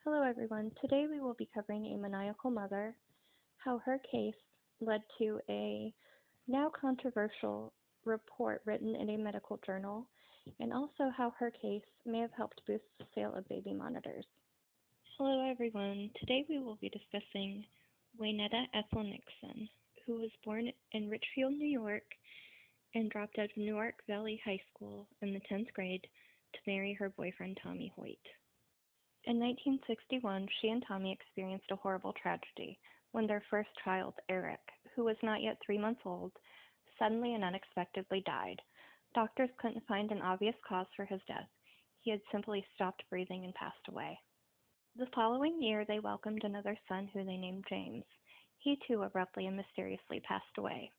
Hello everyone. Today we will be covering a maniacal mother, how her case led to a now controversial report written in a medical journal, and also how her case may have helped boost the sale of baby monitors. Hello everyone. Today we will be discussing Waneta Ethel Nixon, who was born in Richfield, New York, and dropped out of Newark Valley High School in the 10th grade to marry her boyfriend Tommy Hoyt. In 1961, she and Tommy experienced a horrible tragedy when their first child, Eric, who was not yet 3 months old, suddenly and unexpectedly died. Doctors couldn't find an obvious cause for his death. He had simply stopped breathing and passed away. The following year, they welcomed another son who they named James. He too abruptly and mysteriously passed away.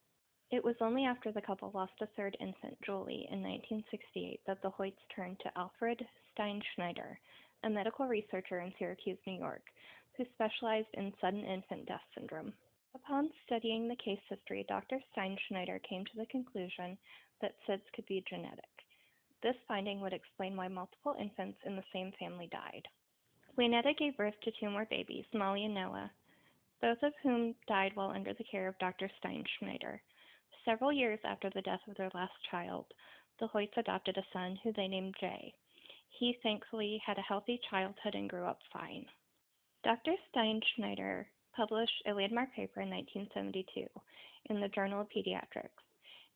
It was only after the couple lost a third infant, Julie, in 1968 that the Hoyts turned to Alfred Steinschneider, a medical researcher in Syracuse, New York, who specialized in sudden infant death syndrome. Upon studying the case history, Dr. Steinschneider came to the conclusion that SIDS could be genetic. This finding would explain why multiple infants in the same family died. Waneta gave birth to two more babies, Molly and Noah, both of whom died while under the care of Dr. Steinschneider. Several years after the death of their last child, the Hoyts adopted a son who they named Jay. He thankfully had a healthy childhood and grew up fine. Dr. Steinschneider published a landmark paper in 1972 in the Journal of Pediatrics.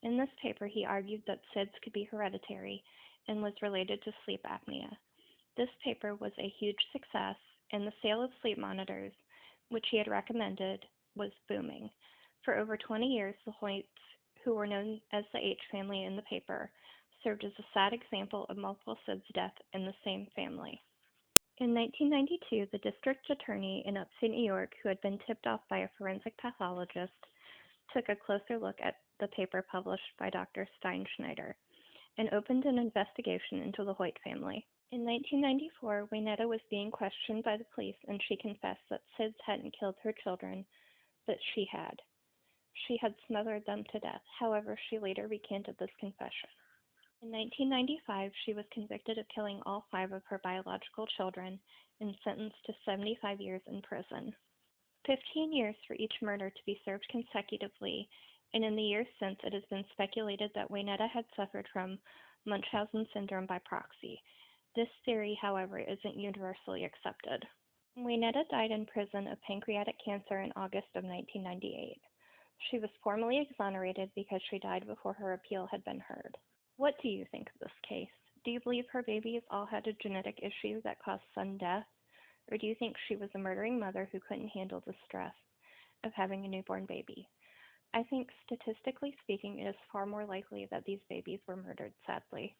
In this paper, he argued that SIDS could be hereditary and was related to sleep apnea. This paper was a huge success, and the sale of sleep monitors, which he had recommended, was booming. For over 20 years, the Hoyts, who were known as the H family in the paper, served as a sad example of multiple SIDS death in the same family. In 1992, the district attorney in upstate New York, who had been tipped off by a forensic pathologist, took a closer look at the paper published by Dr. Steinschneider and opened an investigation into the Hoyt family. In 1994, Waneta was being questioned by the police, and she confessed that SIDS hadn't killed her children, but she had. She had smothered them to death. However, she later recanted this confession. In 1995, she was convicted of killing all 5 of her biological children and sentenced to 75 years in prison. 15 years for each murder to be served consecutively, and in the years since, it has been speculated that Waneta had suffered from Munchausen syndrome by proxy. This theory, however, isn't universally accepted. Waneta died in prison of pancreatic cancer in August of 1998. She was formally exonerated because she died before her appeal had been heard. What do you think of this case? Do you believe her babies all had a genetic issue that caused sudden death? Or do you think she was a murdering mother who couldn't handle the stress of having a newborn baby? I think statistically speaking, it is far more likely that these babies were murdered, sadly.